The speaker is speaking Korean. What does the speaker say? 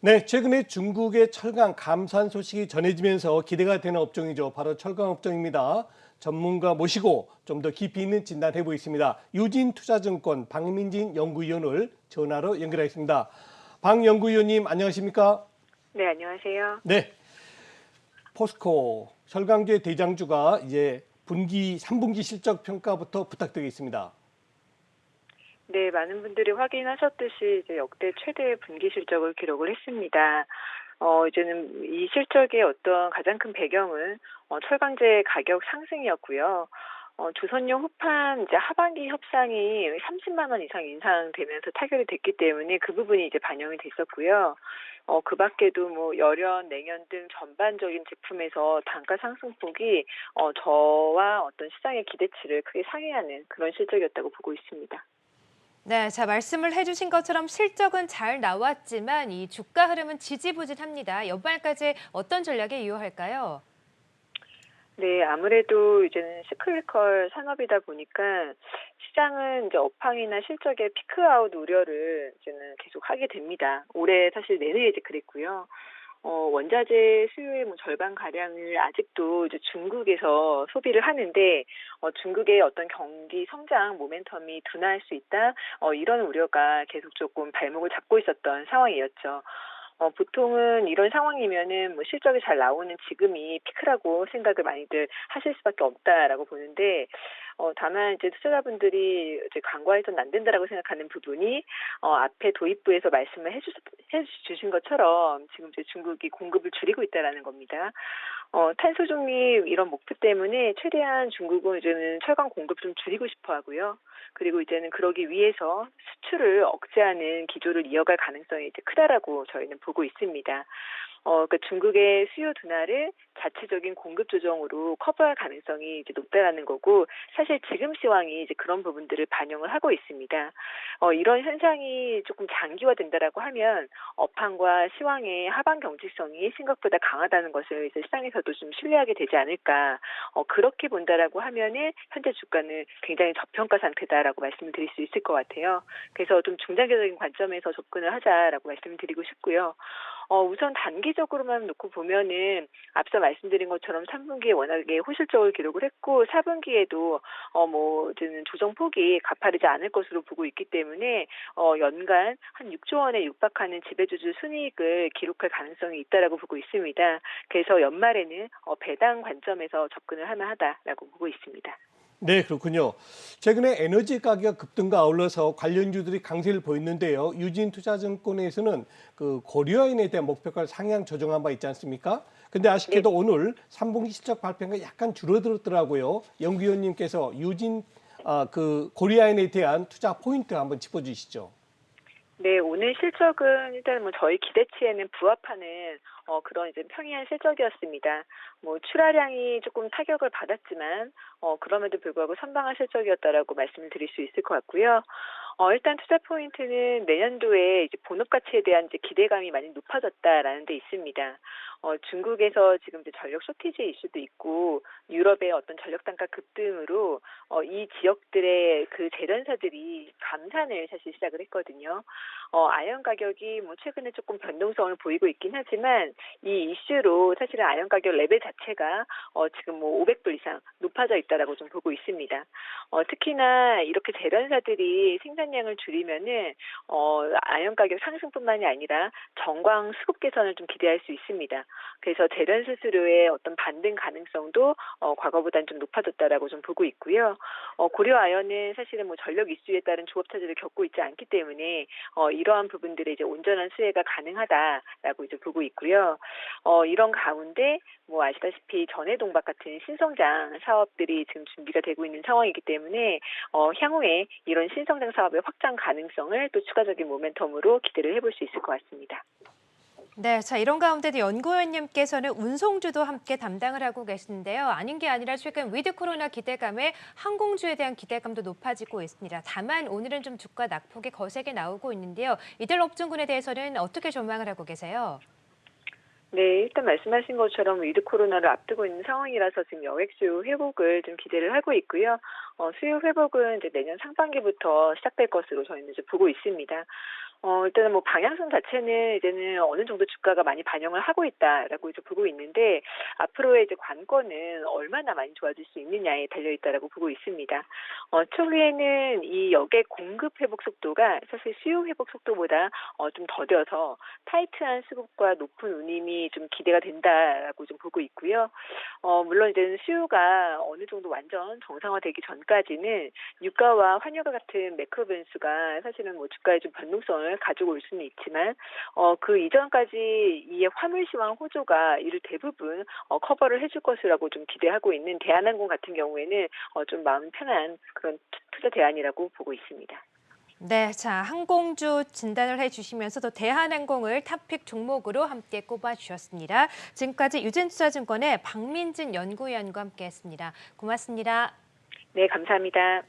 네, 최근에 중국의 철강 감산 소식이 전해지면서 기대가 되는 업종이죠. 바로 철강 업종입니다. 전문가 모시고 좀 더 깊이 있는 진단해 보겠습니다. 유진투자증권 박민진 연구위원을 전화로 연결하겠습니다. 박 연구위원님 안녕하십니까? 네, 안녕하세요. 네, 포스코 철강주의 대장주가 이제 3분기 실적 평가부터 부탁드리겠습니다. 네, 많은 분들이 확인하셨듯이 이제 역대 최대 분기 실적을 기록을 했습니다. 이제는 이 실적의 어떤 가장 큰 배경은 철강제 가격 상승이었고요. 조선용 후판 이제 하반기 협상이 30만 원 이상 인상되면서 타결이 됐기 때문에 그 부분이 이제 반영이 됐었고요. 그 밖에도 뭐 열연, 냉연 등 전반적인 제품에서 단가 상승폭이 저와 어떤 시장의 기대치를 크게 상회하는 그런 실적이었다고 보고 있습니다. 네, 자, 말씀을 해주신 것처럼 실적은 잘 나왔지만 이 주가 흐름은 지지부진합니다. 연말까지 어떤 전략에 유효할까요? 네, 아무래도 이제는 시클리컬 산업이다 보니까 시장은 이제 업황이나 실적의 피크아웃 우려를 이제는 계속 하게 됩니다. 올해 사실 내내 이제 그랬고요. 원자재 수요의 뭐 절반 가량을 아직도 이제 중국에서 소비를 하는데 중국의 어떤 경기 성장 모멘텀이 둔화할 수 있다. 이런 우려가 계속 조금 발목을 잡고 있었던 상황이었죠. 보통은 이런 상황이면은 뭐 실적이 잘 나오는 지금이 피크라고 생각을 많이들 하실 수밖에 없다라고 보는데, 다만 이제 투자자분들이 이제 간과해서는 안 된다라고 생각하는 부분이, 앞에 도입부에서 말씀을 해주신 것처럼 지금 이제 중국이 공급을 줄이고 있다라는 겁니다. 탄소 중립 이런 목표 때문에 최대한 중국은 이제는 철강 공급 좀 줄이고 싶어 하고요. 그리고 이제는 그러기 위해서 수출을 억제하는 기조를 이어갈 가능성이 이제 크다라고 저희는 보고 있습니다. 그러니까 중국의 수요 둔화를 자체적인 공급 조정으로 커버할 가능성이 이제 높다라는 거고, 사실 지금 시황이 이제 그런 부분들을 반영을 하고 있습니다. 이런 현상이 조금 장기화된다라고 하면 업황과 시황의 하반 경직성이 생각보다 강하다는 것을 이제 시장에서도 좀 신뢰하게 되지 않을까. 그렇게 본다라고 하면은 현재 주가는 굉장히 저평가 상태다라고 말씀을 드릴 수 있을 것 같아요. 그래서 좀 중장기적인 관점에서 접근을 하자라고 말씀을 드리고 싶고요. 우선 단기적으로만 놓고 보면은 앞서 말씀드린 것처럼 3분기에 워낙에 호실적을 기록을 했고 4분기에도 뭐 이제는 조정 폭이 가파르지 않을 것으로 보고 있기 때문에 연간 한 6조 원에 육박하는 지배주주 순이익을 기록할 가능성이 있다라고 보고 있습니다. 그래서 연말에는 배당 관점에서 접근을 할 만하다라고 보고 있습니다. 네, 그렇군요. 최근에 에너지 가격 급등과 아울러서 관련주들이 강세를 보였는데요. 유진투자증권에서는 그 고려아연에 대한 목표가를 상향 조정한 바 있지 않습니까? 근데 네. 아쉽게도 오늘 3분기 실적 발표가 약간 줄어들었더라고요. 연구위원님께서 그 고려아연에 대한 투자 포인트 한번 짚어주시죠. 네, 오늘 실적은 일단 뭐 저희 기대치에는 부합하는 그런 이제 평이한 실적이었습니다. 뭐 출하량이 조금 타격을 받았지만 그럼에도 불구하고 선방한 실적이었다라고 말씀을 드릴 수 있을 것 같고요. 일단 투자 포인트는 내년도에 이제 본업 가치에 대한 이제 기대감이 많이 높아졌다라는 데 있습니다. 중국에서 지금 이제 전력 쇼티지 이슈도 있고 유럽의 어떤 전력 단가 급등으로 이 지역들의 그 재련사들이 감산을 사실 시작을 했거든요. 아연 가격이 뭐 최근에 조금 변동성을 보이고 있긴 하지만 이 이슈로 사실은 아연 가격 레벨 자체가 지금 뭐 500불 이상 높아져 있다라고 좀 보고 있습니다. 특히나 이렇게 재련사들이 생산량을 줄이면은 아연 가격 상승뿐만이 아니라 정광 수급 개선을 좀 기대할 수 있습니다. 그래서 재련 수수료의 어떤 반등 가능성도 과거보다는 좀 높아졌다라고 좀 보고 있고요. 고려 아연은 사실은 뭐 전력 이슈에 따른 조업 차질을 겪고 있지 않기 때문에 이러한 부분들의 이제 온전한 수혜가 가능하다라고 이제 보고 있고요. 이런 가운데 뭐 아시다시피 전해동박 같은 신성장 사업들이 지금 준비가 되고 있는 상황이기 때문에 향후에 이런 신성장 사업의 확장 가능성을 또 추가적인 모멘텀으로 기대를 해볼 수 있을 것 같습니다. 네, 자, 이런 가운데도 연구위원님께서는 운송주도 함께 담당을 하고 계시는데요. 아닌 게 아니라 최근 위드 코로나 기대감에 항공주에 대한 기대감도 높아지고 있습니다. 다만 오늘은 좀 주가 낙폭이 거세게 나오고 있는데요. 이들 업종군에 대해서는 어떻게 전망을 하고 계세요? 네, 일단 말씀하신 것처럼 위드 코로나를 앞두고 있는 상황이라서 지금 여객 수요 회복을 좀 기대를 하고 있고요. 수요 회복은 이제 내년 상반기부터 시작될 것으로 저희는 이제 보고 있습니다. 일단은 뭐 방향성 자체는 이제는 어느 정도 주가가 많이 반영을 하고 있다라고 이제 보고 있는데 앞으로의 이제 관건은 얼마나 많이 좋아질 수 있느냐에 달려 있다라고 보고 있습니다. 초기에는 이 역의 공급 회복 속도가 사실 수요 회복 속도보다 좀 더뎌서 타이트한 수급과 높은 운임이 좀 기대가 된다라고 좀 보고 있고요. 물론 이제는 수요가 어느 정도 완전 정상화되기 전까지는 유가와 환율과 같은 매크로 변수가 사실은 뭐 주가에 좀 변동성을 가지고 올 수는 있지만 그 이전까지 이 화물 시황 호조가 이를 대부분 커버를 해줄 것이라고 좀 기대하고 있는 대한항공 같은 경우에는 좀 마음 편한 그런 투자 대안이라고 보고 있습니다. 네, 자, 항공주 진단을 해주시면서 또 대한항공을 탑픽 종목으로 함께 꼽아주셨습니다. 지금까지 유진투자증권의 박민진 연구위원과 함께했습니다. 고맙습니다. 네, 감사합니다.